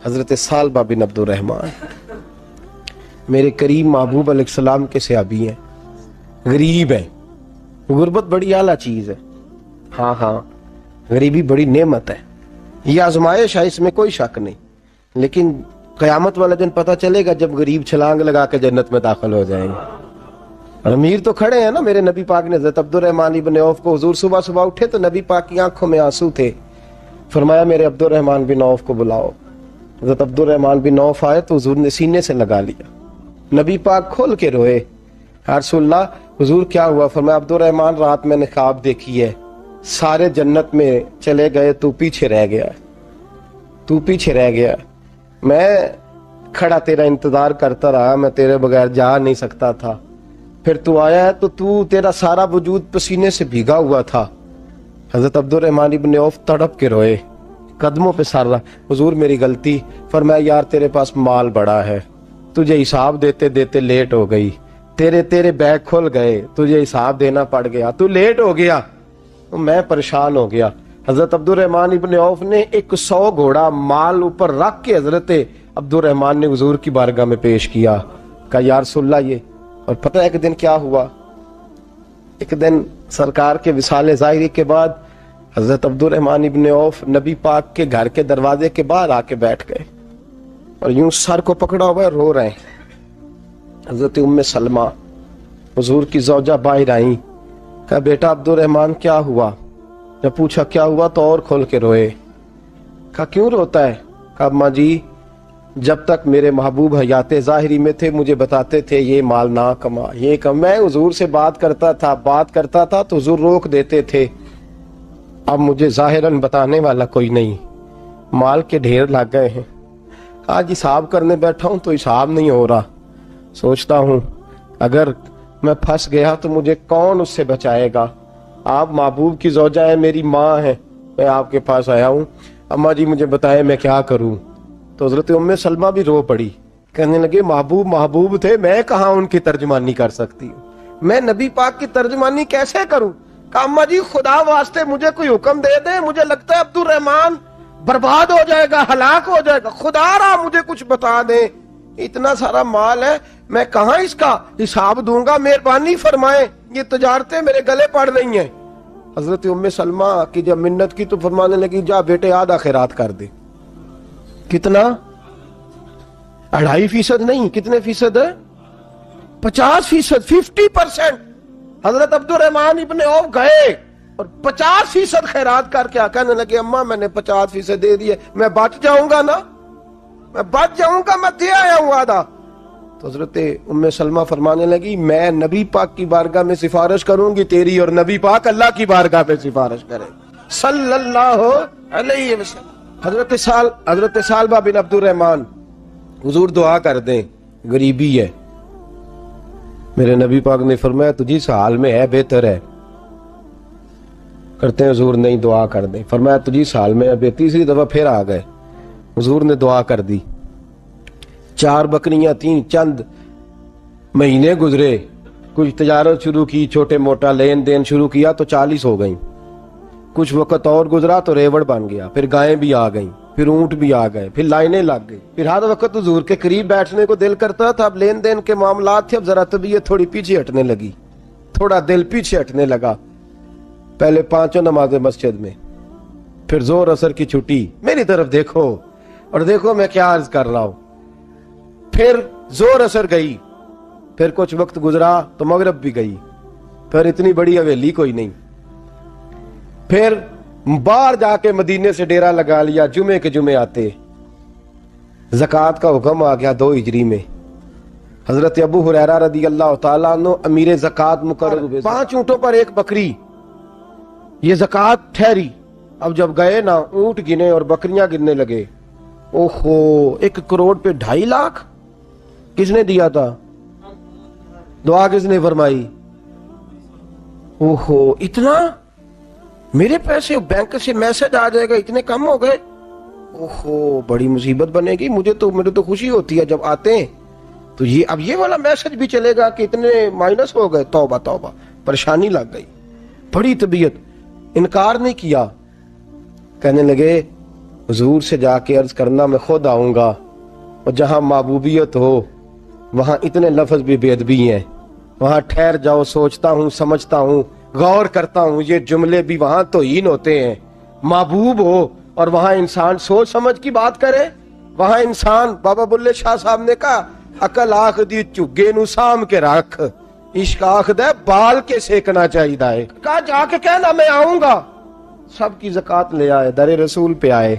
حضرت سالبہ بن عبد الرحمن میرے کریم محبوب علیہ السلام کے صحابی ہیں، غریب ہیں۔ غربت بڑی اعلیٰ چیز ہے، ہاں غریبی بڑی نعمت ہے، یہ آزمائش ہے، اس میں کوئی شک نہیں، لیکن قیامت والا دن پتہ چلے گا جب غریب چھلانگ لگا کے جنت میں داخل ہو جائیں گے۔ اور امیر تو کھڑے ہیں نا، میرے نبی پاک نے حضرت عبد الرحمن بن عوف کو، حضور صبح صبح اٹھے تو نبی پاک کی آنکھوں میں آنسو تھے، فرمایا میرے عبد الرحمن بن عوف کو بلاؤ۔ حضرت عبد الرحمن بن عوف آئے تو حضور نے سینے سے لگا لیا، نبی پاک کھول کے روئے، یا رسول اللہ حضور کیا ہوا؟ فرمایا عبد الرحمن رات میں نے خواب دیکھی ہے، سارے جنت میں چلے گئے، تو پیچھے رہ گیا، تو پیچھے رہ گیا، میں کھڑا تیرا انتظار کرتا رہا، میں تیرے بغیر جا نہیں سکتا تھا، پھر تو آیا ہے تو تیرا سارا وجود پسینے سے بھیگا ہوا تھا۔ حضرت عبد الرحمن بن عوف تڑپ کے روئے، قدموں پہ سر رہا، حضور میری غلطی۔ فرمایا یار تیرے پاس مال بڑا ہے، تجھے حساب دیتے دیتے لیٹ ہو گئی، تیرے بیگ کھل گئے، تجھے حساب دینا پڑ گیا، تو لیٹ ہو گیا، میں پریشان ہو گیا۔ حضرت عبد الرحمن ابن عوف نے 100 گھوڑا مال اوپر رکھ کے حضرت عبد الرحمن نے حضور کی بارگاہ میں پیش کیا، کہا یا رسول اللہ یہ۔ اور پتہ ہے ایک دن کیا ہوا؟ ایک دن سرکار کے وصال ظاہری کے بعد حضرت عبد الرحمن ابن عوف نبی پاک کے گھر کے دروازے کے باہر آ کے بیٹھ گئے اور یوں سر کو پکڑا ہوا ہے، رو رہے ہیں۔ حضرت ام سلمہ حضور کی زوجہ باہر آئیں، کہا بیٹا عبد الرحمن کیا ہوا؟ جب پوچھا کیا ہوا تو اور کھول کے روئے، کہا کیوں روتا ہے؟ کہا اماں جی جب تک میرے محبوب حیات ظاہری میں تھے مجھے بتاتے تھے یہ مال نہ کما، یہ کم، میں حضور سے بات کرتا تھا تو حضور روک دیتے تھے، اب مجھے ظاہراً بتانے والا کوئی نہیں، مال کے ڈھیر لگ گئے ہیں، آج حساب کرنے بیٹھا ہوں تو حساب نہیں ہو رہا، سوچتا ہوں اگر میں پھنس گیا تو مجھے کون اس سے بچائے گا؟ آپ محبوب کی زوجہ ہیں، میری ماں ہیں، میں آپ کے پاس آیا ہوں، اماں جی مجھے بتائیں میں کیا کروں؟ تو حضرت ام سلمہ بھی رو پڑی، کہنے لگے محبوب تھے، میں کہاں ان کی ترجمانی کر سکتی ہوں، میں نبی پاک کی ترجمانی کیسے کروں؟ کہا اماں جی خدا واسطے مجھے کوئی حکم دے دیں، مجھے لگتا ہے عبد الرحمن برباد ہو جائے گا، ہلاک ہو جائے گا، خدا را مجھے کچھ بتا دیں، اتنا سارا مال ہے میں کہاں اس کا حساب دوں گا، مہربانی فرمائیں، یہ تجارتیں میرے گلے پڑ رہی ہیں۔ حضرت ام سلمہ کی جب منت کی تو فرمانے لگی جا بیٹے آدھا خیرات کر دے۔ کتنا؟ 2.5% نہیں، کتنے فیصد ہے؟ 50%، 50%۔ حضرت عبد الرحمن ابن عوف گئے اور 50% خیرات کر کے کہنے لگے اماں میں نے 50% دے دیے، میں بچ جاؤں گا نا، میں بچ جاؤں گا، میں دے آیا ہوں آدھا۔ تو حضرت ام سلمہ فرمانے لگی میں نبی پاک کی بارگاہ میں سفارش کروں گی تیری، اور نبی پاک اللہ کی بارگاہ میں سفارش کرے صلی اللہ علیہ وسلم۔ حضرت سالبہ بن عبد الرحمن، حضور دعا کر دیں، غریبی ہے، میرے نبی پاک نے فرمایا تجھی اس حال میں ہے بہتر ہے، کرتے ہیں حضور نہیں دعا کر دیں، فرمایا تجھی اس حال میں ہے، تیسری دفعہ پھر آ گئے، حضور نے دعا کر دی، 4 بکریاں تھیں، چند مہینے گزرے، کچھ تجارت شروع کی، چھوٹے موٹا لین دین شروع کیا تو 40 ہو گئیں، کچھ وقت اور گزرا تو ریوڑ بن گیا، پھر گائیں بھی آ گئیں، پھر اونٹ بھی آ گئے، پھر لائنیں لگ گئی، پھر ہر وقت حضور کے قریب بیٹھنے کو دل کرتا تھا، اب لین دین کے معاملات تھے، اب ذرا طبیعت تھوڑی پیچھے ہٹنے لگی، تھوڑا دل پیچھے ہٹنے لگا، پہلے 5 نمازیں مسجد میں، پھر زور اثر کی چھٹی، میری طرف دیکھو اور دیکھو میں کیا عرض کر رہا ہوں، پھر زور اثر گئی، پھر کچھ وقت گزرا تو مغرب بھی گئی، پھر اتنی بڑی حویلی کوئی نہیں، پھر باہر جا کے مدینے سے ڈیرا لگا لیا، جمعے کے جمعے آتے، زکوٰۃ کا حکم آ گیا 2 ہجری میں، حضرت ابو ہریرہ رضی اللہ تعالیٰ عنہ امیر زکوٰۃ مقرر ہوئے، 5 اونٹوں پر 1 بکری، یہ زکوٰۃ ٹھہری۔ اب جب گئے نا اونٹ گنے اور بکریاں گننے لگے، اوہو 1 کروڑ پہ 2.5 لاکھ، کس نے دیا تھا؟ دعا کس نے فرمائی؟ اوہو اتنا، میرے پیسے بینک سے میسج آ جائے گا اتنے کم ہو گئے، اوہو بڑی مصیبت بنے گی، مجھے تو خوشی ہوتی ہے جب آتے ہیں تو اب یہ والا میسج بھی چلے گا کہ اتنے مائنس ہو گئے، توبہ توبہ، پریشانی لگ گئی، بڑی طبیعت، انکار نہیں کیا، کہنے لگے حضور سے جا کے عرض کرنا میں خود آؤں گا، اور جہاں محبوبیت ہو وہاں اتنے لفظ بھی بے ادبی ہیں، وہاں ٹھہر جاؤ، سوچتا ہوں، سمجھتا ہوں، غور کرتا ہوں، یہ جملے بھی وہاں توہین ہوتے ہیں۔ محبوب ہو اور وہاں انسان سوچ سمجھ کی بات کرے، وہاں انسان، بابا بلے شاہ صاحب نے کہا عقل آخ دی چگے نو سام کے رکھ، عشق آخ دے بال کے سیکنا چاہیے ہے۔ کہا جا کے کہنا میں آؤں گا۔ سب کی زکوٰۃ لے آئے، در رسول پہ آئے،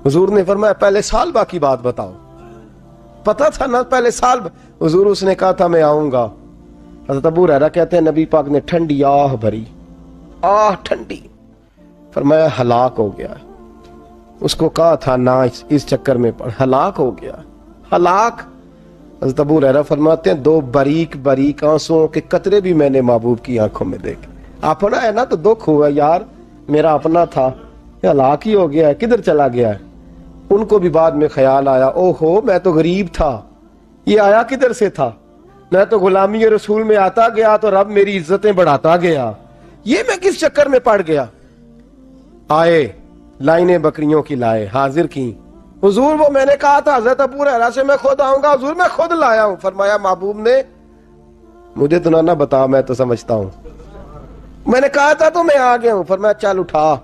حضور نے فرمایا پہلے سال با کی بات بتاؤ، پتہ تھا نا پہلے سال با۔ حضور اس نے کہا تھا میں آؤں گا۔ حضرت ابو ہریرہ کہتے ہیں نبی پاک نے ٹھنڈی آہ بھری، آہ ٹھنڈی، فرمایا ہلاک ہو گیا۔ اس کو کہا تھا نہ اس چکر میں پڑ، ہلاک ہو گیا، ہلاک۔ حضرت ابو ہریرہ فرماتے ہیں دو باریک باریک آنسوؤں کے قطرے بھی میں نے محبوب کی آنکھوں میں دیکھے۔ اپنا ہے نا تو دکھ ہوا، یار میرا اپنا تھا، ہلاک ہی ہو گیا ہے، کدھر چلا گیا ہے۔ ان کو بھی بعد میں خیال آیا، او ہو میں تو غریب تھا، یہ آیا کدھر سے تھا، میں تو غلامی رسول میں آتا گیا تو رب میری عزتیں بڑھاتا گیا، یہ میں کس چکر میں پڑ گیا۔ آئے لائنیں بکریوں کی لائے، حاضر کی، حضور وہ میں نے کہا تھا حضرت ابو ہریرہ سے میں خود آؤں گا، حضور میں خود لایا ہوں۔ فرمایا محبوب نے مجھے تو نہ بتا، میں تو سمجھتا ہوں، میں نے کہا تھا تو میں آ گیا ہوں۔ فرمایا چل اٹھا،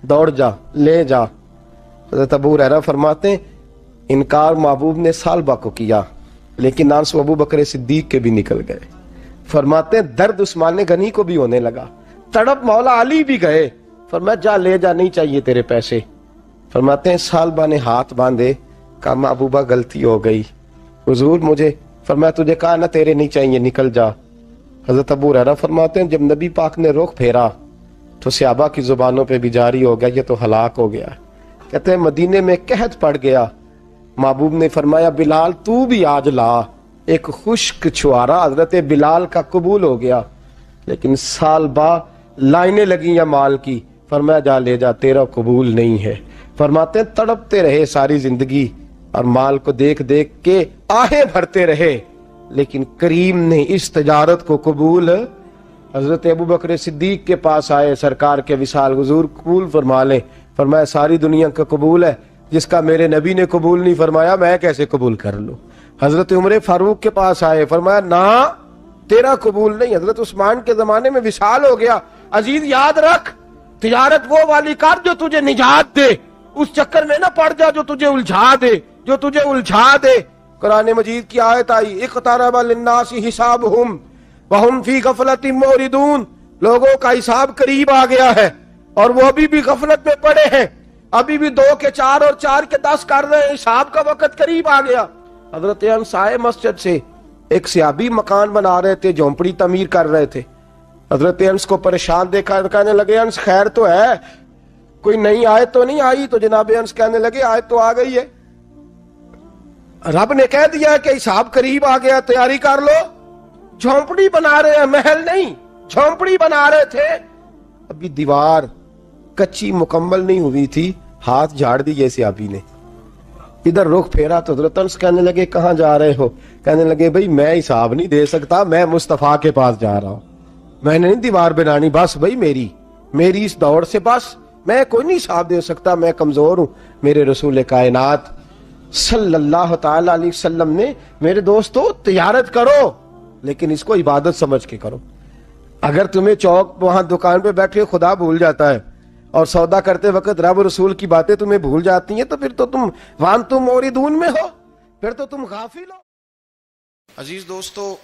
دوڑ جا، لے جا۔ حضرت ابو ہریرہ فرماتے ہیں انکار محبوب نے سالبہ کو کیا، لیکن آنسو ابو بکر صدیق کے بھی نکل گئے۔ فرماتے ہیں درد عثمان غنی کو بھی ہونے لگا، تڑپ مولا علی بھی گئے۔ فرمایا جا لے جا، نہیں چاہیے تیرے پیسے۔ فرماتے ہیں سالبہ نے ہاتھ باندھے، کہا محبوبہ غلطی ہو گئی، حضور مجھے، فرمایا تجھے کہا نہ تیرے نہیں چاہیے، نکل جا۔ حضرت ابو ہریرہ فرماتے ہیں جب نبی پاک نے رخ پھیرا تو صحابہ کی زبانوں پہ بھی جاری ہو گیا یہ تو ہلاک ہو گیا۔ کہتے ہیں مدینے میں قحط پڑ گیا، محبوب نے فرمایا بلال تو بھی آج لا، ایک خشک چھوارا حضرت بلال کا قبول ہو گیا۔ لیکن سال با لائنیں لگی یا مال کی، فرمایا جا لے جا، تیرا قبول نہیں ہے۔ فرماتے ہیں تڑپتے رہے ساری زندگی اور مال کو دیکھ دیکھ کے آہیں بھرتے رہے، لیکن کریم نے اس تجارت کو قبول۔ حضرت ابو بکر صدیق کے پاس آئے، سرکار کے وصال، حضور قبول فرما لیں۔ فرمایا ساری دنیا کا قبول ہے، جس کا میرے نبی نے قبول نہیں فرمایا میں کیسے قبول کر لوں۔ حضرت عمر فاروق کے پاس آئے، فرمایا نہ تیرا قبول نہیں۔ حضرت عثمان کے زمانے میں وصال ہو گیا۔ عزیز یاد رکھ، تجارت وہ والی کر جو تجھے نجات دے، اس چکر میں نہ پڑ جا جو تجھے الجھا دے، جو تجھے الجھا دے۔ قرآن مجید کی آیت آئی اقترب للناس حسابہم وہم فی غفلۃ موردون، لوگوں کا حساب قریب آ گیا ہے اور وہ ابھی بھی غفلت میں پڑے ہیں، ابھی بھی 2 کے 4 اور 4 کے 10 کر رہے ہیں، حساب کا وقت قریب آ گیا۔ حضرت انس آئے مسجد سے، ایک صحابی مکان بنا رہے تھے، جھونپڑی تعمیر کر رہے تھے۔ حضرت انس کو پریشان دیکھا، کہنے لگے انس خیر تو ہے، کوئی نئی آیت تو نہیں آئی؟ تو جناب انس کہنے لگے آیت تو آ گئی ہے، رب نے کہہ دیا کہ حساب قریب آ گیا، تیاری کر لو۔ جھونپڑی بنا رہے ہیں، محل نہیں، جھونپڑی بنا رہے تھے، ابھی دیوار کچی مکمل نہیں ہوئی تھی، ہاتھ جھاڑ دی یہ صحابی نے۔ ادھر رخ پھیرا تو حضرت انس کہنے لگے کہاں جا رہے ہو؟ کہنے لگے بھئی میں حساب نہیں دے سکتا، میں مصطفیٰ کے پاس جا رہا ہوں، میں نے نہیں دیوار بنانی، بس بھئی میری اس دوڑ سے بس میں کوئی نہیں حساب دے سکتا، میں کمزور ہوں۔ میرے رسول کائنات صلی اللہ تعالی علیہ وسلم نے میرے دوستو تجارت کرو لیکن اس کو عبادت سمجھ کے کرو۔ اگر تمہیں چوک وہاں دکان پہ بیٹھے خدا بھول جاتا ہے اور سودا کرتے وقت رب رسول کی باتیں تمہیں بھول جاتی ہیں تو پھر تو تم وانتم موردون میں ہو، پھر تو تم غافل ہو۔ عزیز دوستو،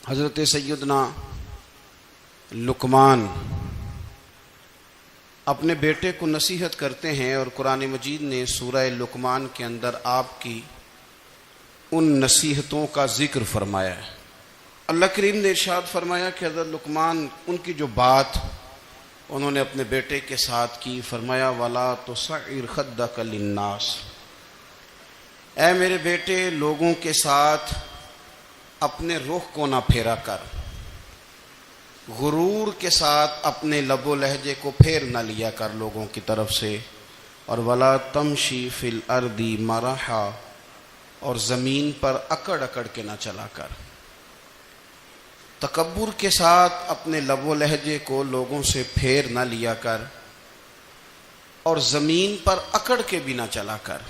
حضرت سیدنا لقمان اپنے بیٹے کو نصیحت کرتے ہیں اور قرآن مجید نے سورہ لقمان کے اندر آپ کی ان نصیحتوں کا ذکر فرمایا ہے۔ اللہ کریم نے ارشاد فرمایا کہ حضرت لقمان ان کی جو بات انہوں نے اپنے بیٹے کے ساتھ کی، فرمایا وَلَا تُصَعِّرْ خَدَّكَ لِلنَّاسِ، اے میرے بیٹے لوگوں کے ساتھ اپنے رخ کو نہ پھیرا کر، غرور کے ساتھ اپنے لب و لہجے کو پھیر نہ لیا کر لوگوں کی طرف سے، اور وَلَا تَمْشِي فِي الْأَرْضِ مَرَحًا، اور زمین پر اکڑ اکڑ کے نہ چلا کر۔ تکبر کے ساتھ اپنے لب و لہجے کو لوگوں سے پھیر نہ لیا کر، اور زمین پر اکڑ کے بھی نہ چلا کر۔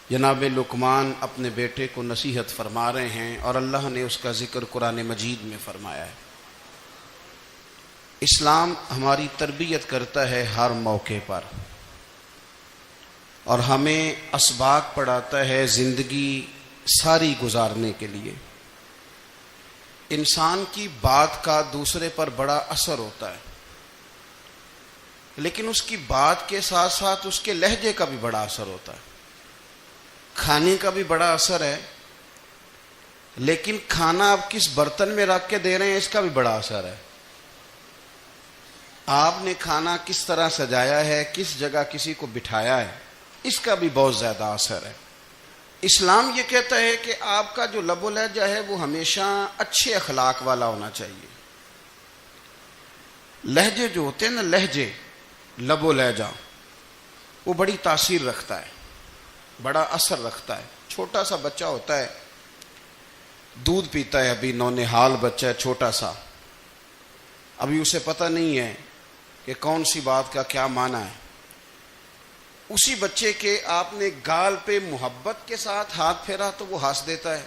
جناب لقمان اپنے بیٹے کو نصیحت فرما رہے ہیں اور اللہ نے اس کا ذکر قرآن مجید میں فرمایا ہے۔ اسلام ہماری تربیت کرتا ہے ہر موقع پر، اور ہمیں اسباق پڑھاتا ہے زندگی ساری گزارنے کے لیے۔ انسان کی بات کا دوسرے پر بڑا اثر ہوتا ہے، لیکن اس کی بات کے ساتھ ساتھ اس کے لہجے کا بھی بڑا اثر ہوتا ہے۔ کھانے کا بھی بڑا اثر ہے، لیکن کھانا آپ کس برتن میں رکھ کے دے رہے ہیں اس کا بھی بڑا اثر ہے۔ آپ نے کھانا کس طرح سجایا ہے، کس جگہ کسی کو بٹھایا ہے، اس کا بھی بہت زیادہ اثر ہے۔ اسلام یہ کہتا ہے کہ آپ کا جو لب و لہجہ ہے وہ ہمیشہ اچھے اخلاق والا ہونا چاہیے۔ لہجے جو ہوتے ہیں نا، لہجے، لب و لہجہ، وہ بڑی تاثیر رکھتا ہے، بڑا اثر رکھتا ہے۔ چھوٹا سا بچہ ہوتا ہے، دودھ پیتا ہے، ابھی نونہال بچہ ہے چھوٹا سا، ابھی اسے پتہ نہیں ہے کہ کون سی بات کا کیا معنی ہے۔ اسی بچے کے آپ نے گال پہ محبت کے ساتھ ہاتھ پھیرا تو وہ ہنس دیتا ہے،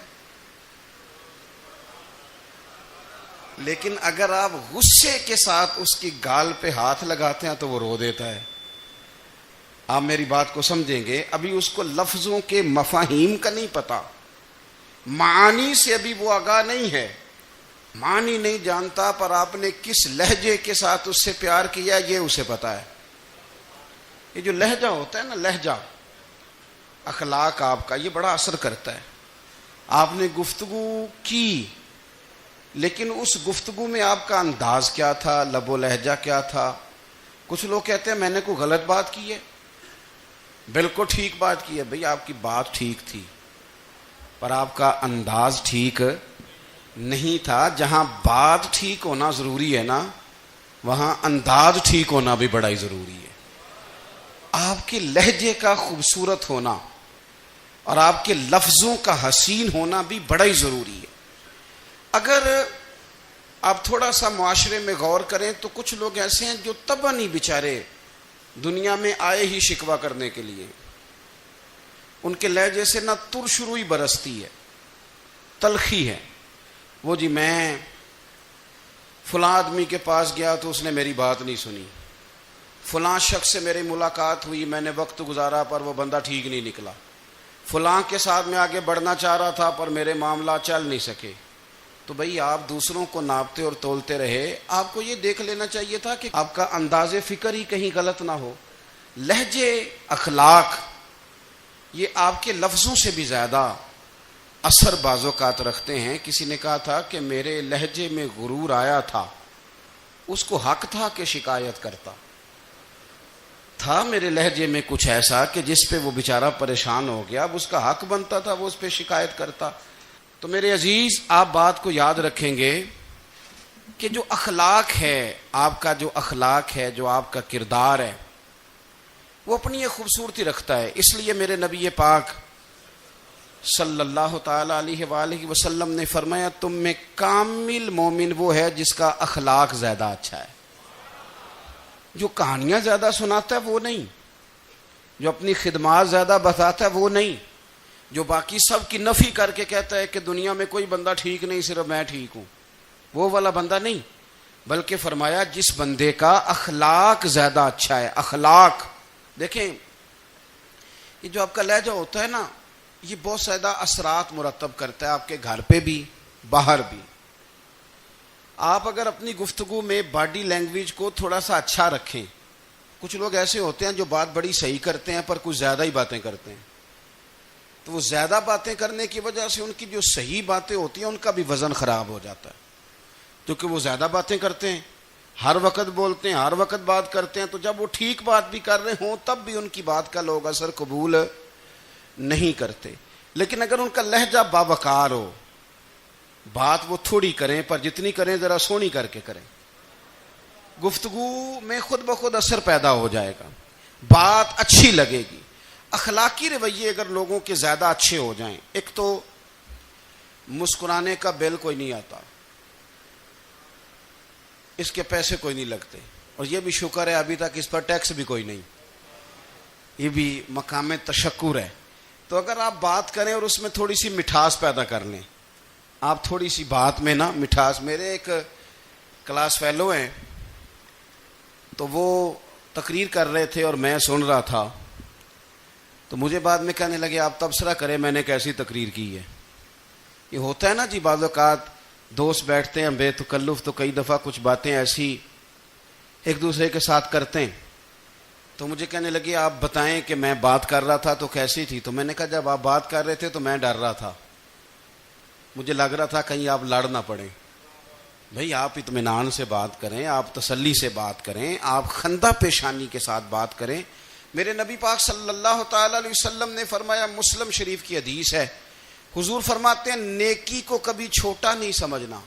لیکن اگر آپ غصے کے ساتھ اس کی گال پہ ہاتھ لگاتے ہیں تو وہ رو دیتا ہے۔ آپ میری بات کو سمجھیں گے، ابھی اس کو لفظوں کے مفاہیم کا نہیں پتا، معانی سے ابھی وہ آگاہ نہیں ہے، معنی نہیں جانتا، پر آپ نے کس لہجے کے ساتھ اس سے پیار کیا یہ اسے پتا ہے۔ یہ جو لہجہ ہوتا ہے نا، لہجہ، اخلاق آپ کا، یہ بڑا اثر کرتا ہے۔ آپ نے گفتگو کی، لیکن اس گفتگو میں آپ کا انداز کیا تھا، لب و لہجہ کیا تھا۔ کچھ لوگ کہتے ہیں میں نے کوئی غلط بات کی ہے، بالکل ٹھیک بات کی ہے۔ بھئی آپ کی بات ٹھیک تھی، پر آپ کا انداز ٹھیک نہیں تھا۔ جہاں بات ٹھیک ہونا ضروری ہے نا، وہاں انداز ٹھیک ہونا بھی بڑا ہی ضروری ہے۔ آپ کے لہجے کا خوبصورت ہونا اور آپ کے لفظوں کا حسین ہونا بھی بڑا ہی ضروری ہے۔ اگر آپ تھوڑا سا معاشرے میں غور کریں تو کچھ لوگ ایسے ہیں جو طبعاً ہی بیچارے دنیا میں آئے ہی شکوہ کرنے کے لیے، ان کے لہجے سے نہ ترش روئی برستی ہے، تلخی ہے۔ وہ جی میں فلاں آدمی کے پاس گیا تو اس نے میری بات نہیں سنی، فلاں شخص سے میری ملاقات ہوئی، میں نے وقت گزارا پر وہ بندہ ٹھیک نہیں نکلا، فلاں کے ساتھ میں آگے بڑھنا چاہ رہا تھا پر میرے معاملات چل نہیں سکے۔ تو بھئی آپ دوسروں کو ناپتے اور تولتے رہے، آپ کو یہ دیکھ لینا چاہیے تھا کہ آپ کا انداز فکر ہی کہیں غلط نہ ہو۔ لہجے، اخلاق، یہ آپ کے لفظوں سے بھی زیادہ اثر بعض اوقات رکھتے ہیں۔ کسی نے کہا تھا کہ میرے لہجے میں غرور آیا تھا، اس کو حق تھا کہ شکایت کرتا تھا، میرے لہجے میں کچھ ایسا کہ جس پہ وہ بیچارہ پریشان ہو گیا، اب اس کا حق بنتا تھا وہ اس پہ شکایت کرتا۔ تو میرے عزیز، آپ بات کو یاد رکھیں گے کہ جو اخلاق ہے، آپ کا جو اخلاق ہے، جو آپ کا کردار ہے، وہ اپنی ایک خوبصورتی رکھتا ہے۔ اس لیے میرے نبی پاک صلی اللہ تعالی علیہ وآلہ وسلم نے فرمایا تم میں کامل مومن وہ ہے جس کا اخلاق زیادہ اچھا ہے۔ جو کہانیاں زیادہ سناتا ہے وہ نہیں، جو اپنی خدمات زیادہ بتاتا ہے وہ نہیں، جو باقی سب کی نفی کر کے کہتا ہے کہ دنیا میں کوئی بندہ ٹھیک نہیں، صرف میں ٹھیک ہوں، وہ والا بندہ نہیں، بلکہ فرمایا جس بندے کا اخلاق زیادہ اچھا ہے۔ اخلاق دیکھیں، یہ جو آپ کا لہجہ ہوتا ہے نا، یہ بہت زیادہ اثرات مرتب کرتا ہے آپ کے گھر پہ بھی، باہر بھی۔ آپ اگر اپنی گفتگو میں باڈی لینگویج کو تھوڑا سا اچھا رکھیں، کچھ لوگ ایسے ہوتے ہیں جو بات بڑی صحیح کرتے ہیں پر کچھ زیادہ ہی باتیں کرتے ہیں، تو وہ زیادہ باتیں کرنے کی وجہ سے ان کی جو صحیح باتیں ہوتی ہیں ان کا بھی وزن خراب ہو جاتا ہے، کیونکہ وہ زیادہ باتیں کرتے ہیں، ہر وقت بولتے ہیں، ہر وقت بات کرتے ہیں، تو جب وہ ٹھیک بات بھی کر رہے ہوں تب بھی ان کی بات کا لوگ اثر قبول نہیں کرتے۔ لیکن اگر ان کا لہجہ باوقار ہو، بات وہ تھوڑی کریں پر جتنی کریں ذرا سونی کر کے کریں، گفتگو میں خود بخود اثر پیدا ہو جائے گا، بات اچھی لگے گی۔ اخلاقی رویے اگر لوگوں کے زیادہ اچھے ہو جائیں، ایک تو مسکرانے کا بل کوئی نہیں آتا، اس کے پیسے کوئی نہیں لگتے، اور یہ بھی شکر ہے ابھی تک اس پر ٹیکس بھی کوئی نہیں، یہ بھی مقام تشکر ہے۔ تو اگر آپ بات کریں اور اس میں تھوڑی سی مٹھاس پیدا کر لیں، آپ تھوڑی سی بات میں نا مٹھاس، میرے ایک کلاس فیلو ہیں تو وہ تقریر کر رہے تھے اور میں سن رہا تھا، تو مجھے بعد میں کہنے لگے آپ تبصرہ کریں میں نے کیسی تقریر کی ہے۔ یہ ہوتا ہے نا جی، بعض اوقات دوست بیٹھتے ہیں بے تکلف تو کئی دفعہ کچھ باتیں ایسی ایک دوسرے کے ساتھ کرتے ہیں، تو مجھے کہنے لگے آپ بتائیں کہ میں بات کر رہا تھا تو کیسی تھی؟ تو میں نے کہا جب آپ بات کر رہے تھے تو میں ڈر رہا تھا، مجھے لگ رہا تھا کہیں آپ لڑ نہ پڑیں۔ بھئی آپ اطمینان سے بات کریں، آپ تسلی سے بات کریں، آپ خندہ پیشانی کے ساتھ بات کریں۔ میرے نبی پاک صلی اللہ تعالی علیہ وسلم نے فرمایا، مسلم شریف کی حدیث ہے، حضور فرماتے ہیں نیکی کو کبھی چھوٹا نہیں سمجھنا،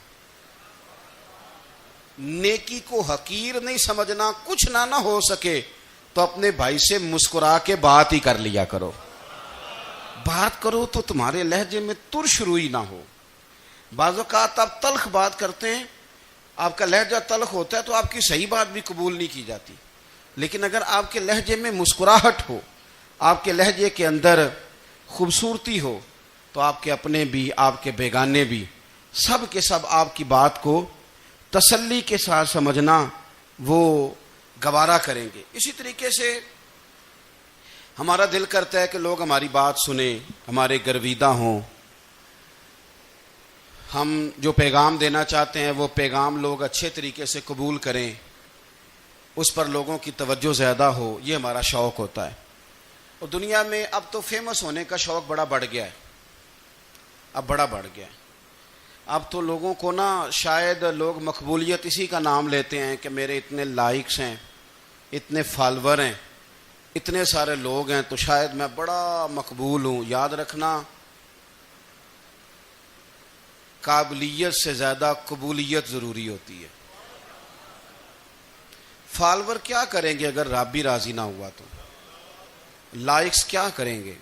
نیکی کو حقیر نہیں سمجھنا، کچھ نہ ہو سکے تو اپنے بھائی سے مسکرا کے بات ہی کر لیا کرو، بات کرو تو تمہارے لہجے میں ترش روئی نہ ہو۔ بعض اوقات آپ تلخ بات کرتے ہیں، آپ کا لہجہ تلخ ہوتا ہے تو آپ کی صحیح بات بھی قبول نہیں کی جاتی، لیکن اگر آپ کے لہجے میں مسکراہٹ ہو، آپ کے لہجے کے اندر خوبصورتی ہو، تو آپ کے اپنے بھی آپ کے بیگانے بھی سب کے سب آپ کی بات کو تسلی کے ساتھ سمجھنا وہ گوارا کریں گے۔ اسی طریقے سے ہمارا دل کرتا ہے کہ لوگ ہماری بات سنیں، ہمارے گرویدہ ہوں، ہم جو پیغام دینا چاہتے ہیں وہ پیغام لوگ اچھے طریقے سے قبول کریں، اس پر لوگوں کی توجہ زیادہ ہو، یہ ہمارا شوق ہوتا ہے۔ اور دنیا میں اب تو فیمس ہونے کا شوق بڑا بڑھ گیا ہے، اب بڑا بڑھ گیا ہے۔ اب تو لوگوں کو نا شاید لوگ مقبولیت اسی کا نام لیتے ہیں کہ میرے اتنے لائکس ہیں، اتنے فالور ہیں، اتنے سارے لوگ ہیں تو شاید میں بڑا مقبول ہوں۔ یاد رکھنا، قابلیت سے زیادہ قبولیت ضروری ہوتی ہے۔ فالور کیا کریں گے اگر رب بھی راضی نہ ہوا تو؟ لائکس کیا کریں گے؟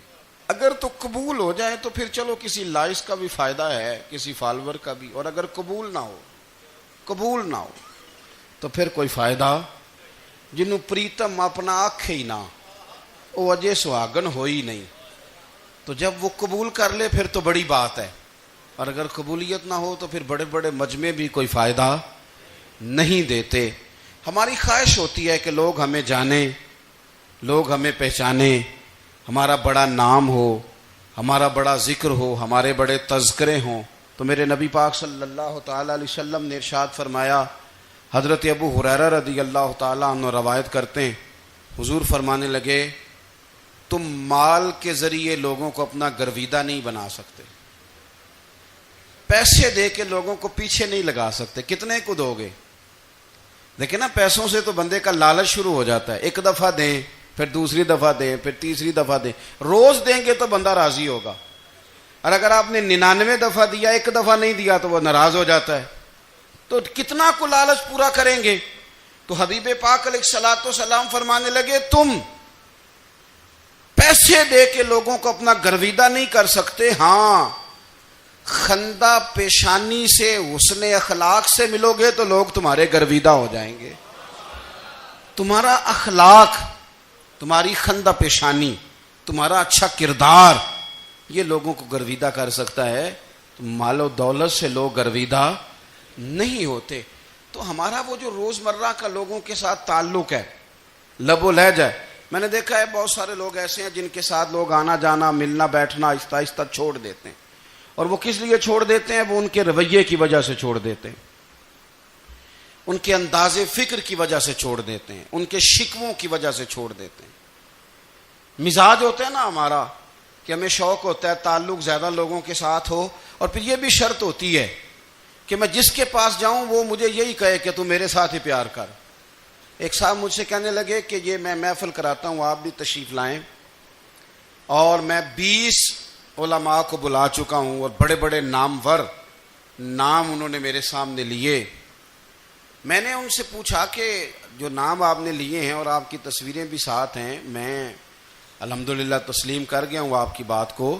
اگر تو قبول ہو جائے تو پھر چلو کسی لائکس کا بھی فائدہ ہے، کسی فالور کا بھی، اور اگر قبول نہ ہو تو پھر کوئی فائدہ جنوں پریتم اپنا آنکھ ہی نہ وہ اجے سہاگن ہو ہی نہیں، تو جب وہ قبول کر لے پھر تو بڑی بات ہے، اور اگر قبولیت نہ ہو تو پھر بڑے بڑے مجمع بھی کوئی فائدہ نہیں دیتے۔ ہماری خواہش ہوتی ہے کہ لوگ ہمیں جانیں، لوگ ہمیں پہچانیں، ہمارا بڑا نام ہو، ہمارا بڑا ذکر ہو، ہمارے بڑے تذکرے ہوں۔ تو میرے نبی پاک صلی اللہ تعالی علیہ وسلم نے ارشاد فرمایا، حضرت ابو ہریرہ رضی اللہ تعالیٰ عنہ روایت کرتے ہیں، حضور فرمانے لگے تم مال کے ذریعے لوگوں کو اپنا گرویدہ نہیں بنا سکتے، پیسے دے کے لوگوں کو پیچھے نہیں لگا سکتے۔ کتنے کو دو گے؟ دیکھیں نا، پیسوں سے تو بندے کا لالچ شروع ہو جاتا ہے، ایک دفعہ دیں، پھر دوسری دفعہ دیں، پھر تیسری دفعہ دیں، روز دیں گے تو بندہ راضی ہوگا، اور اگر آپ نے 99 دفعہ دیا، ایک دفعہ نہیں دیا تو وہ ناراض ہو جاتا ہے، تو کتنا کو لالچ پورا کریں گے؟ تو حبیب پاک علیہ الصلوۃ والسلام فرمانے لگے تم پیسے دے کے لوگوں کو اپنا گرویدہ نہیں کر سکتے، ہاں خندہ پیشانی سے، حسن اخلاق سے ملو گے تو لوگ تمہارے گرویدہ ہو جائیں گے۔ تمہارا اخلاق، تمہاری خندہ پیشانی، تمہارا اچھا کردار، یہ لوگوں کو گرویدہ کر سکتا ہے۔ مال و دولت سے لوگ گرویدہ نہیں ہوتے۔ تو ہمارا وہ جو روزمرہ کا لوگوں کے ساتھ تعلق ہے، لب و لہجہ ہے، میں نے دیکھا ہے بہت سارے لوگ ایسے ہیں جن کے ساتھ لوگ آنا جانا، ملنا بیٹھنا آہستہ آہستہ چھوڑ دیتے ہیں، اور وہ کس لیے چھوڑ دیتے ہیں؟ وہ ان کے رویے کی وجہ سے چھوڑ دیتے ہیں، ان کے انداز فکر کی وجہ سے چھوڑ دیتے ہیں، ان کے شکووں کی وجہ سے چھوڑ دیتے ہیں۔ مزاج ہوتا ہے نا ہمارا کہ ہمیں شوق ہوتا ہے تعلق زیادہ لوگوں کے ساتھ ہو، اور پھر یہ بھی شرط ہوتی ہے کہ میں جس کے پاس جاؤں وہ مجھے یہی کہے کہ تو میرے ساتھ ہی پیار کر۔ ایک صاحب مجھ سے کہنے لگے کہ یہ میں محفل کراتا ہوں، آپ بھی تشریف لائیں، اور میں 20 علماء کو بلا چکا ہوں، اور بڑے بڑے نامور نام انہوں نے میرے سامنے لیے۔ میں نے ان سے پوچھا کہ جو نام آپ نے لیے ہیں اور آپ کی تصویریں بھی ساتھ ہیں، میں الحمدللہ تسلیم کر گیا ہوں آپ کی بات کو،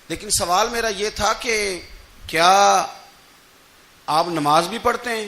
لیکن سوال میرا یہ تھا کہ کیا آپ نماز بھی پڑھتے ہیں؟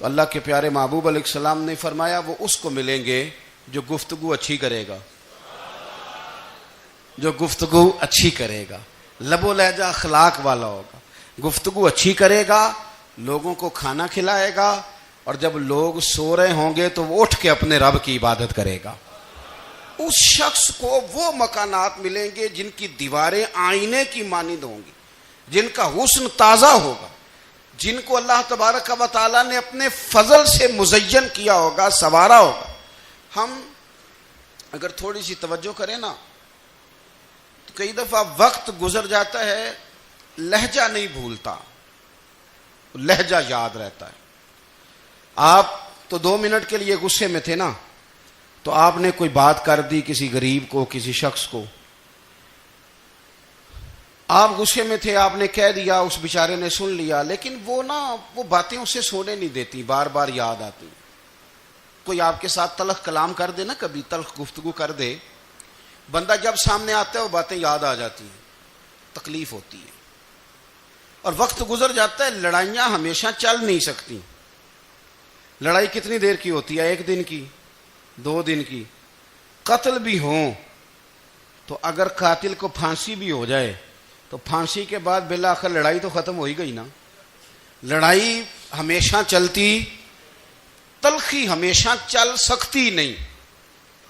تو اللہ کے پیارے محبوب علیہ السلام نے فرمایا وہ اس کو ملیں گے جو گفتگو اچھی کرے گا، جو گفتگو اچھی کرے گا، لب و لہجہ اخلاق والا ہوگا، گفتگو اچھی کرے گا، لوگوں کو کھانا کھلائے گا، اور جب لوگ سو رہے ہوں گے تو وہ اٹھ کے اپنے رب کی عبادت کرے گا۔ اس شخص کو وہ مکانات ملیں گے جن کی دیواریں آئینے کی مانند ہوں گی، جن کا حسن تازہ ہوگا، جن کو اللہ تبارک و تعالیٰ نے اپنے فضل سے مزین کیا ہوگا، سنوارا ہوگا۔ ہم اگر تھوڑی سی توجہ کریں نا تو کئی دفعہ وقت گزر جاتا ہے، لہجہ نہیں بھولتا، لہجہ یاد رہتا ہے۔ آپ تو 2 منٹ کے لیے غصے میں تھے نا، تو آپ نے کوئی بات کر دی کسی غریب کو، کسی شخص کو، آپ غصے میں تھے، آپ نے کہہ دیا، اس بیچارے نے سن لیا، لیکن وہ باتیں اسے سونے نہیں دیتی، بار بار یاد آتی۔ کوئی آپ کے ساتھ تلخ کلام کر دے نا، کبھی تلخ گفتگو کر دے، بندہ جب سامنے آتا ہے وہ باتیں یاد آ جاتی ہیں، تکلیف ہوتی ہے، اور وقت گزر جاتا ہے۔ لڑائیاں ہمیشہ چل نہیں سکتی۔ لڑائی کتنی دیر کی ہوتی ہے؟ 1 دن کی، 2 دن کی۔ قتل بھی ہوں تو اگر قاتل کو پھانسی بھی ہو جائے تو پھانسی کے بعد بالآخر لڑائی تو ختم ہو ہی گئی نا۔ لڑائی ہمیشہ چلتی، تلخی ہمیشہ چل سکتی نہیں۔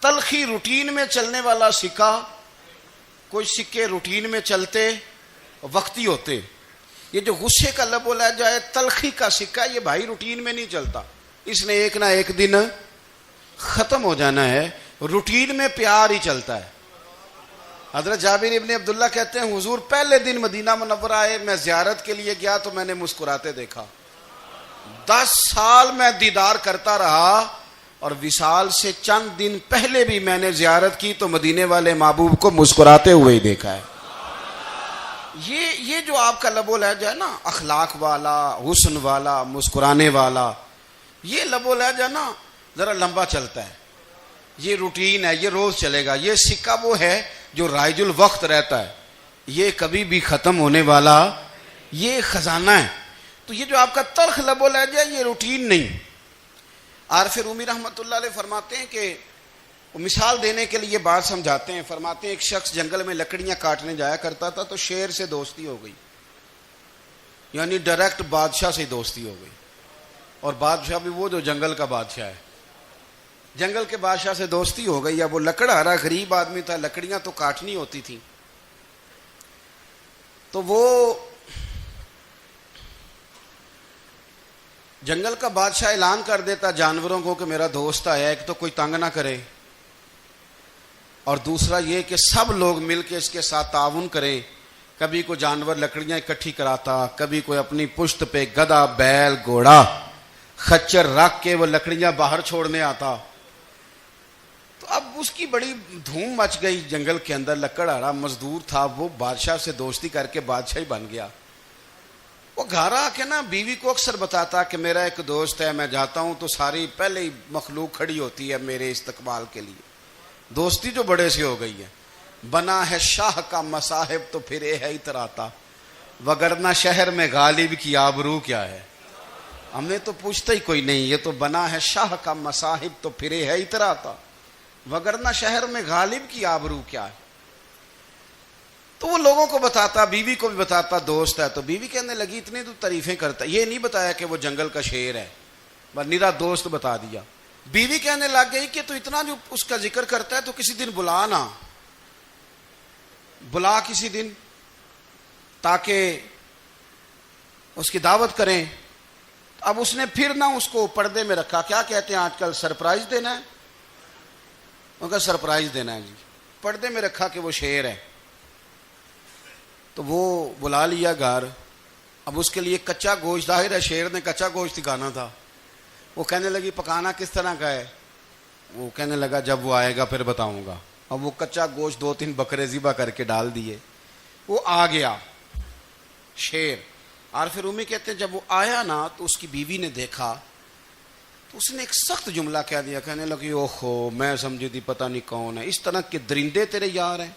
تلخی روٹین میں چلنے والا سکہ، کوئی سکے روٹین میں چلتے وقتی ہوتے، یہ جو غصے کا لب و لہجہ ہے، تلخی کا سکہ، یہ بھائی روٹین میں نہیں چلتا، اس نے ایک نہ ایک دن ختم ہو جانا ہے۔ روٹین میں پیار ہی چلتا ہے۔ حضرت جابر ابن عبداللہ کہتے ہیں حضور پہلے دن مدینہ منورہ آئے، میں زیارت کے لیے گیا تو میں نے مسکراتے دیکھا۔ 10 سال میں دیدار کرتا رہا، اور وصال سے چند دن پہلے بھی میں نے زیارت کی تو مدینے والے محبوب کو مسکراتے ہوئے ہی دیکھا ہے۔ یہ جو آپ کا لب و لہجہ ہے نا، اخلاق والا، حسن والا، مسکرانے والا، یہ لب و لہجہ نا ذرا لمبا چلتا ہے، یہ روٹین ہے، یہ روز چلے گا۔ یہ سکہ وہ ہے جو رائج الوقت رہتا ہے، یہ کبھی بھی ختم ہونے والا یہ خزانہ ہے۔ تو یہ جو آپ کا تلخ لب و لہجہ ہے، یہ روٹین نہیں۔ عارف رومی رحمۃ اللہ علیہ فرماتے ہیں کہ وہ مثال دینے کے لیے بات سمجھاتے ہیں، فرماتے ہیں ایک شخص جنگل میں لکڑیاں کاٹنے جایا کرتا تھا تو شیر سے دوستی ہو گئی، یعنی ڈائریکٹ بادشاہ سے دوستی ہو گئی، اور بادشاہ بھی وہ جو جنگل کا بادشاہ ہے، جنگل کے بادشاہ سے دوستی ہو گئی۔ اب وہ لکڑہارا غریب آدمی تھا، لکڑیاں تو کاٹنی ہوتی تھیں، تو وہ جنگل کا بادشاہ اعلان کر دیتا جانوروں کو کہ میرا دوست آیا، ایک تو کوئی تنگ نہ کرے، اور دوسرا یہ کہ سب لوگ مل کے اس کے ساتھ تعاون کریں۔ کبھی کوئی جانور لکڑیاں اکٹھی کراتا، کبھی کوئی اپنی پشت پہ گدھا، بیل، گھوڑا، خچر رکھ کے وہ لکڑیاں باہر چھوڑنے آتا۔ تو اب اس کی بڑی دھوم مچ گئی جنگل کے اندر، لکڑہارا مزدور تھا، وہ بادشاہ سے دوستی کر کے بادشاہ ہی بن گیا۔ وہ گھر آ کے نا بیوی کو اکثر بتاتا کہ میرا ایک دوست ہے، میں جاتا ہوں تو ساری پہلے ہی مخلوق کھڑی ہوتی ہے میرے استقبال کے لیے۔ دوستی جو بڑے سے ہو گئی ہے۔ بنا ہے شاہ کا مصاحب تو پھرے ہے اتراتا، وگرنہ شہر میں غالب کی آبرو کیا ہے۔ ہم نے تو پوچھتا ہی کوئی نہیں، یہ تو بنا ہے شاہ کا مصاحب تو پھرے ہے اتراتا، وگرنہ شہر میں غالب کی آبرو کیا ہے۔ تو وہ لوگوں کو بتاتا، بیوی کو بھی بتاتا دوست ہے، تو بیوی کہنے لگی اتنی تو تعریفیں کرتا، یہ نہیں بتایا کہ وہ جنگل کا شیر ہے، بس نیرا دوست بتا دیا۔ بیوی کہنے لگ گئی کہ تو اتنا جو اس کا ذکر کرتا ہے تو کسی دن بلا نا، بلا کسی دن تاکہ اس کی دعوت کریں۔ اب اس نے پھر نہ اس کو پردے میں رکھا، کیا کہتے ہیں آج کل، سرپرائز دینا ہے، ان کا سرپرائز دینا ہے جی، پردے میں رکھا کہ وہ شیر ہے۔ تو وہ بلا لیا گھر۔ اب اس کے لیے کچا گوشت، ظاہر ہے شیر نے کچا گوشت کھانا تھا۔ وہ کہنے لگی پکانا کس طرح کا ہے؟ وہ کہنے لگا جب وہ آئے گا پھر بتاؤں گا۔ اب وہ کچا گوشت 2-3 بکرے ذبح کر کے ڈال دیے، وہ آ گیا شیر۔ عارف رومی کہتے ہیں جب وہ آیا نا تو اس کی بیوی نے دیکھا تو اس نے ایک سخت جملہ کہہ دیا، کہنے لگی اوہو میں سمجھی تھی پتہ نہیں کون ہے، اس طرح کے درندے تیرے یار ہیں،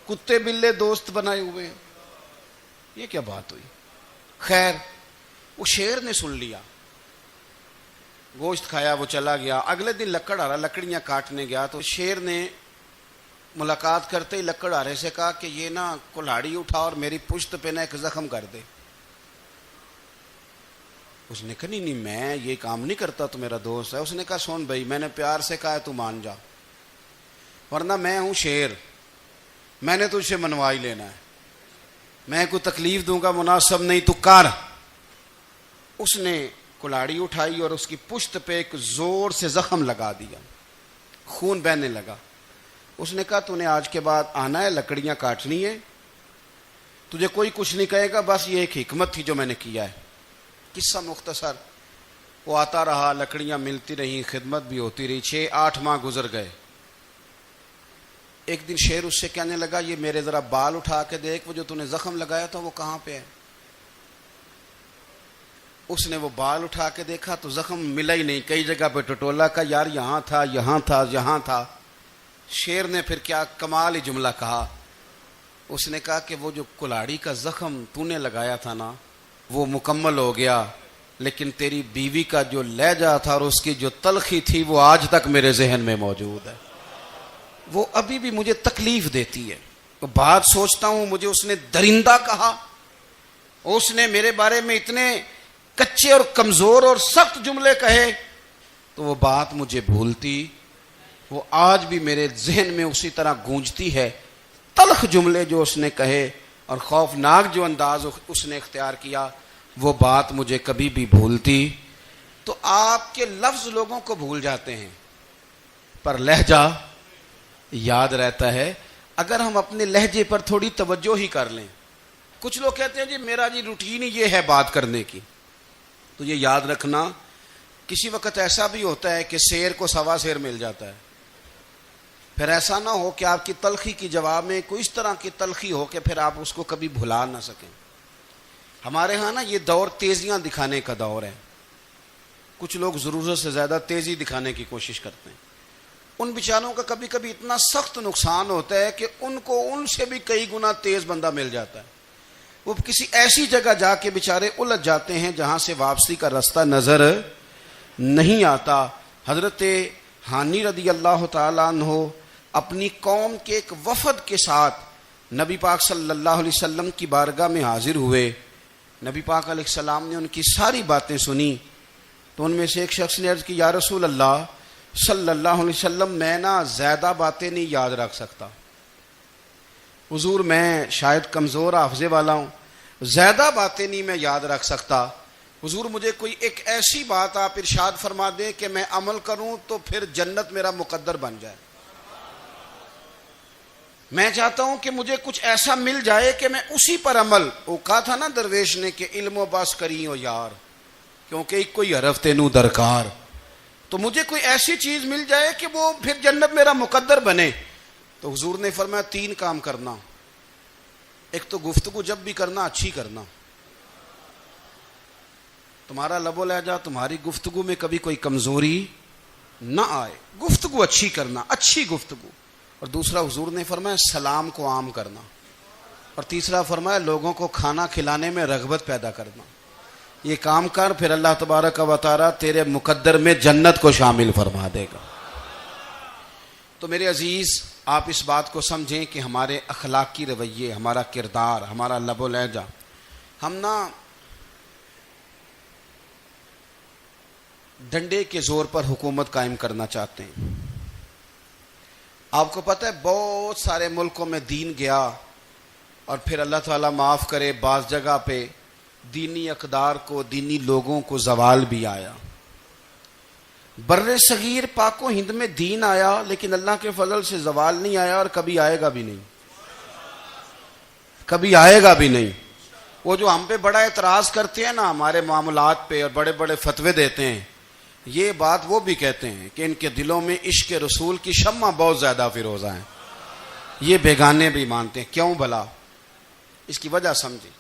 کتے بلے دوست بنائے ہوئے ہیں، یہ کیا بات ہوئی؟ خیر وہ شیر نے سن لیا، گوشت کھایا, وہ چلا گیا. اگلے دن لکڑ آرا لکڑیاں کاٹنے گیا تو شیر نے ملاقات کرتے ہی لکڑ آرے سے کہا کہ یہ نا کلاڑی اٹھا اور میری پشت پہ نا ایک زخم کر دے. اس نے کہا نہیں میں یہ کام نہیں کرتا, تو میرا دوست ہے. اس نے کہا سن بھائی, میں نے پیار سے کہا ہے تو مان جا, ورنہ میں ہوں شیر, میں نے تجھ سے منوا ہی لینا ہے, میں کوئی تکلیف دوں گا مناسب نہیں, تو کر. اس نے کلاڑی اٹھائی اور اس کی پشت پہ ایک زور سے زخم لگا دیا, خون بہنے لگا. اس نے کہا تو نے آج کے بعد آنا ہے, لکڑیاں کاٹنی ہے, تجھے کوئی کچھ نہیں کہے گا, بس یہ ایک حکمت تھی جو میں نے کیا ہے. قصہ مختصر, وہ آتا رہا, لکڑیاں ملتی رہیں, خدمت بھی ہوتی رہی. 6-8 ماہ گزر گئے. ایک دن شیر اس سے کہنے لگا یہ میرے ذرا بال اٹھا کے دیکھ, وہ جو تو نے زخم لگایا تھا وہ کہاں پہ ہے. اس نے وہ بال اٹھا کے دیکھا تو زخم ملا ہی نہیں, کئی جگہ پہ ٹٹولا کا یار یہاں تھا یہاں تھا یہاں تھا. شیر نے پھر کیا کمال ہی جملہ کہا. اس نے کہا کہ وہ جو کلاڑی کا زخم تو نے لگایا تھا نا وہ مکمل ہو گیا, لیکن تیری بیوی کا جو لہجہ تھا اور اس کی جو تلخی تھی وہ آج تک میرے ذہن میں موجود ہے, وہ ابھی بھی مجھے تکلیف دیتی ہے. وہ بات سوچتا ہوں مجھے اس نے درندہ کہا, اس نے میرے بارے میں اتنے کچے اور کمزور اور سخت جملے کہے, تو وہ بات مجھے بھولتی, وہ آج بھی میرے ذہن میں اسی طرح گونجتی ہے. تلخ جملے جو اس نے کہے اور خوفناک جو انداز اس نے اختیار کیا, وہ بات مجھے کبھی بھی بھولتی. تو آپ کے لفظ لوگوں کو بھول جاتے ہیں پر لہجہ یاد رہتا ہے اگر ہم اپنے لہجے پر تھوڑی توجہ ہی کر لیں. کچھ لوگ کہتے ہیں جی میرا جی روٹین ہی یہ ہے بات کرنے کی, تو یہ یاد رکھنا کسی وقت ایسا بھی ہوتا ہے کہ شیر کو سوا شیر مل جاتا ہے. پھر ایسا نہ ہو کہ آپ کی تلخی کی جواب میں کوئی اس طرح کی تلخی ہو کہ پھر آپ اس کو کبھی بھلا نہ سکیں. ہمارے ہاں نا یہ دور تیزیاں دکھانے کا دور ہے. کچھ لوگ ضرورت سے زیادہ تیزی دکھانے کی کوشش کرتے ہیں. ان بیچاروں کا کبھی کبھی اتنا سخت نقصان ہوتا ہے کہ ان کو ان سے بھی کئی گنا تیز بندہ مل جاتا ہے. وہ کسی ایسی جگہ جا کے بیچارے الجھ جاتے ہیں جہاں سے واپسی کا راستہ نظر نہیں آتا. حضرت حانی رضی اللہ تعالیٰ عنہ اپنی قوم کے ایک وفد کے ساتھ نبی پاک صلی اللہ علیہ وسلم کی بارگاہ میں حاضر ہوئے. نبی پاک علیہ السلام نے ان کی ساری باتیں سنی تو ان میں سے ایک شخص نے عرض کی یا رسول اللہ صلی اللہ علیہ وسلم, میں نا زیادہ باتیں نہیں یاد رکھ سکتا. حضور میں شاید کمزور حافظے والا ہوں, زیادہ باتیں نہیں میں یاد رکھ سکتا. حضور مجھے کوئی ایک ایسی بات آپ ارشاد فرما دیں کہ میں عمل کروں تو پھر جنت میرا مقدر بن جائے. میں چاہتا ہوں کہ مجھے کچھ ایسا مل جائے کہ میں اسی پر عمل, وہ کہا تھا نا درویش نے کہ علم و بس کری ہو یار, کیونکہ ایک کوئی حرف تینوں درکار, تو مجھے کوئی ایسی چیز مل جائے کہ وہ پھر جنت میرا مقدر بنے. تو حضور نے فرمایا 3 کام کرنا. ایک تو گفتگو جب بھی کرنا اچھی کرنا, تمہارا لب و لہجہ تمہاری گفتگو میں کبھی کوئی کمزوری نہ آئے, گفتگو اچھی کرنا, اچھی گفتگو. اور دوسرا حضور نے فرمایا سلام کو عام کرنا. اور تیسرا فرمایا لوگوں کو کھانا کھلانے میں رغبت پیدا کرنا. یہ کام کر پھر اللہ تبارک و تعالی تیرے مقدر میں جنت کو شامل فرما دے گا. تو میرے عزیز آپ اس بات کو سمجھیں کہ ہمارے اخلاقی رویے, ہمارا کردار, ہمارا لب و لہجہ, ہم نا ڈنڈے کے زور پر حکومت قائم کرنا چاہتے ہیں. آپ کو پتہ ہے بہت سارے ملکوں میں دین گیا اور پھر اللہ تعالیٰ معاف کرے بعض جگہ پہ دینی اقدار کو, دینی لوگوں کو زوال بھی آیا. بر صغیر پاک و ہند میں دین آیا لیکن اللہ کے فضل سے زوال نہیں آیا اور کبھی آئے گا بھی نہیں, کبھی آئے گا بھی نہیں. وہ جو ہم پہ بڑا اعتراض کرتے ہیں نا ہمارے معاملات پہ اور بڑے بڑے فتوے دیتے ہیں, یہ بات وہ بھی کہتے ہیں کہ ان کے دلوں میں عشق رسول کی شمع بہت زیادہ فیروزہ ہیں. یہ بیگانے بھی مانتے ہیں. کیوں بھلا؟ اس کی وجہ سمجھیں.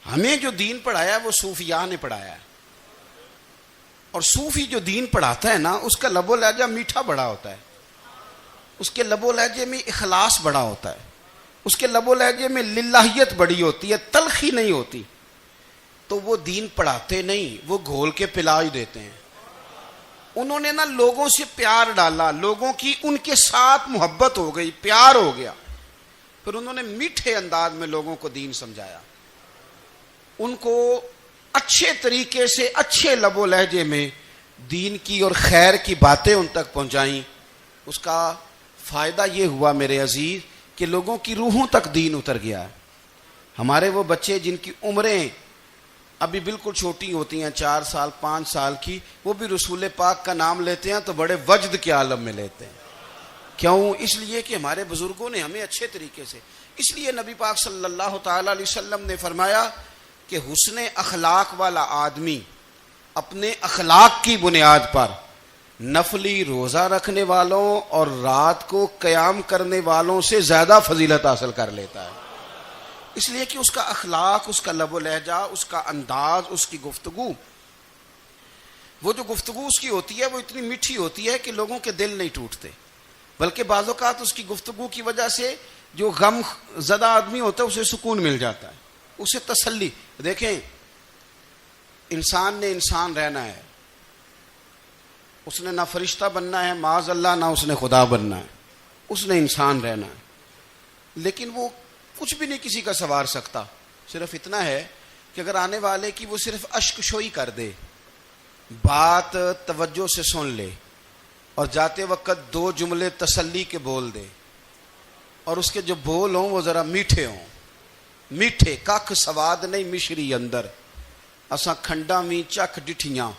ہمیں جو دین پڑھایا وہ صوفیاء نے پڑھایا ہے, اور صوفی جو دین پڑھاتا ہے نا اس کا لب و لہجہ میٹھا بڑا ہوتا ہے, اس کے لب و لہجے میں اخلاص بڑا ہوتا ہے, اس کے لب و لہجے میں للہیت بڑی ہوتی ہے, تلخی نہیں ہوتی. تو وہ دین پڑھاتے نہیں, وہ گھول کے پلا ہی دیتے ہیں. انہوں نے نا لوگوں سے پیار ڈالا, لوگوں کی ان کے ساتھ محبت ہو گئی, پیار ہو گیا. پھر انہوں نے میٹھے انداز میں لوگوں کو دین سمجھایا, ان کو اچھے طریقے سے اچھے لب و لہجے میں دین کی اور خیر کی باتیں ان تک پہنچائیں. اس کا فائدہ یہ ہوا میرے عزیز کہ لوگوں کی روحوں تک دین اتر گیا ہے. ہمارے وہ بچے جن کی عمریں ابھی بالکل چھوٹی ہوتی ہیں, 4 سال 5 سال کی, وہ بھی رسول پاک کا نام لیتے ہیں تو بڑے وجد کے عالم میں لیتے ہیں. کیوں؟ اس لیے کہ ہمارے بزرگوں نے ہمیں اچھے طریقے سے, اس لیے نبی پاک صلی اللہ تعالی علیہ وسلم نے فرمایا کہ حسن اخلاق والا آدمی اپنے اخلاق کی بنیاد پر نفلی روزہ رکھنے والوں اور رات کو قیام کرنے والوں سے زیادہ فضیلت حاصل کر لیتا ہے. اس لیے کہ اس کا اخلاق, اس کا لب و لہجہ, اس کا انداز, اس کی گفتگو, وہ جو گفتگو اس کی ہوتی ہے وہ اتنی میٹھی ہوتی ہے کہ لوگوں کے دل نہیں ٹوٹتے, بلکہ بعض اوقات اس کی گفتگو کی وجہ سے جو غم زدہ آدمی ہوتا ہے اسے سکون مل جاتا ہے, اسے تسلی. دیکھیں, انسان نے انسان رہنا ہے, اس نے نہ فرشتہ بننا ہے معاذ اللہ, نہ اس نے خدا بننا ہے, اس نے انسان رہنا ہے. لیکن وہ کچھ بھی نہیں کسی کا سنوار سکتا, صرف اتنا ہے کہ اگر آنے والے کی وہ صرف اشک شوئی کر دے, بات توجہ سے سن لے اور جاتے وقت 2 جملے تسلی کے بول دے, اور اس کے جو بول ہوں وہ ذرا میٹھے ہوں, میٹھے ککھ سواد نہیں مشری اندر, اساں کھنڈا می چکھ ڈٹھیاں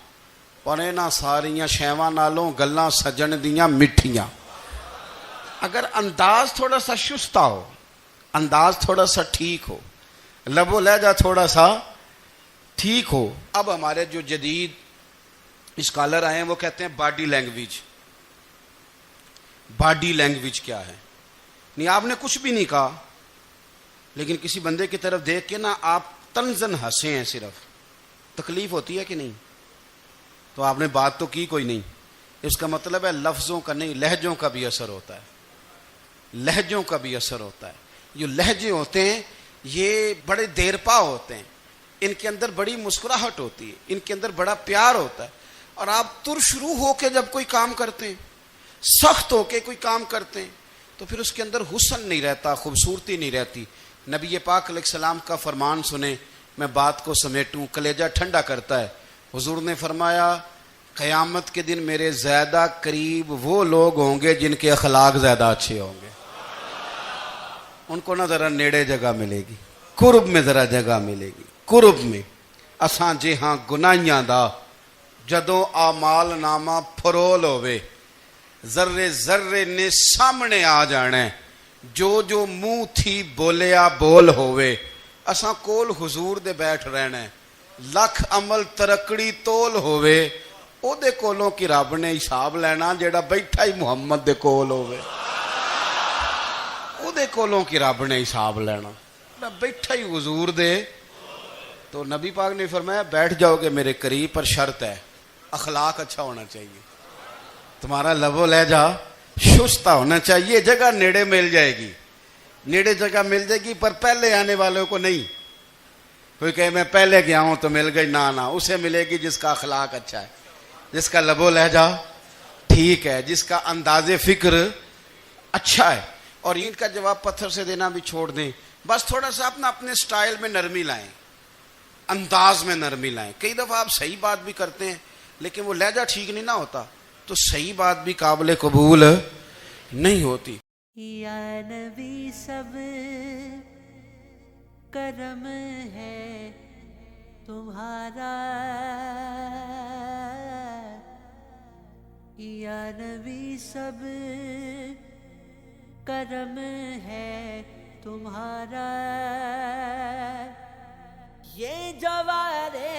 پر انہاں ساریاں شیواں نالوں گلاں سجن دیاں مٹھیاں. اگر انداز تھوڑا سا شستہ ہو, انداز تھوڑا سا ٹھیک ہو, لب و لہجہ تھوڑا سا ٹھیک ہو. اب ہمارے جو جدید اسکالر آئے ہیں وہ کہتے ہیں باڈی لینگویج. باڈی لینگویج کیا ہے؟ نہیں, آپ نے کچھ بھی نہیں کہا, لیکن کسی بندے کی طرف دیکھ کے نا آپ تنزن ہنسے ہیں, صرف تکلیف ہوتی ہے کہ نہیں؟ تو آپ نے بات تو کی کوئی نہیں. اس کا مطلب ہے لفظوں کا نہیں, لہجوں کا بھی اثر ہوتا ہے, لہجوں کا بھی اثر ہوتا ہے. جو لہجے ہوتے ہیں یہ بڑے دیر پا ہوتے ہیں, ان کے اندر بڑی مسکراہٹ ہوتی ہے, ان کے اندر بڑا پیار ہوتا ہے. اور آپ ترشروح ہو کے جب کوئی کام کرتے ہیں, سخت ہو کے کوئی کام کرتے ہیں, تو پھر اس کے اندر حسن نہیں رہتا, خوبصورتی نہیں رہتی. نبی پاک علیہ السلام کا فرمان سنیں, میں بات کو سمیٹوں, کلیجہ ٹھنڈا کرتا ہے. حضور نے فرمایا قیامت کے دن میرے زیادہ قریب وہ لوگ ہوں گے جن کے اخلاق زیادہ اچھے ہوں گے. ان کو نہ ذرا نیڑے جگہ ملے گی, قرب میں ذرا جگہ ملے گی, قرب میں. اساں جے ہاں گناہیاں دا جدوں اعمال نامہ پھرول ہوئے, ذرے ذرے نے سامنے آ جانے, جو منہ تھی بولیا بول ہوئے. اساں کول حضور دے بیٹھ رہنا, لکھ عمل ترکڑی تول ہوئے, او دے کولوں کی رب نے حساب لینا جیڑا بیٹھا ہی محمد دے کول ہوئے. او دے کولوں کی رب نے حساب لینا بیٹھا ہی حضور دے. تو نبی پاک نے فرمایا بیٹھ جاؤ گے میرے قریب, پر شرط ہے اخلاق اچھا ہونا چاہیے, تمہارا لب و لہجہ شستہ ہونا چاہیے. جگہ نیڑے مل جائے گی, نیڑے جگہ مل جائے گی, پر پہلے آنے والوں کو نہیں. کوئی کہے میں پہلے گیا ہوں تو مل گئی, نہ اسے ملے گی جس کا اخلاق اچھا ہے, جس کا لب و لہجہ ٹھیک ہے, جس کا انداز فکر اچھا ہے. اور ان کا جواب پتھر سے دینا بھی چھوڑ دیں, بس تھوڑا سا اپنے سٹائل میں نرمی لائیں, انداز میں نرمی لائیں. کئی دفعہ آپ صحیح بات بھی کرتے ہیں لیکن وہ لہجہ ٹھیک نہیں نہ ہوتا, تو صحیح بات بھی قابل قبول نہیں ہوتی. یا نبی سب کرم ہے تمہارا, یا نبی سب کرم ہے تمہارا. یہ جوارے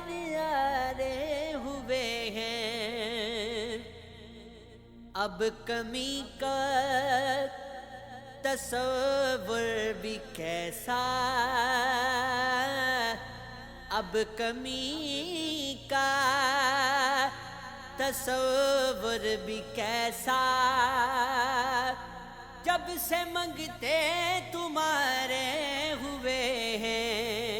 نیارے ہوئے ہیں, اب کمی کا تصور بھی کیسا, اب کمی کا تصور بھی کیسا. جب سے منگتے تمہارے ہوئے ہیں,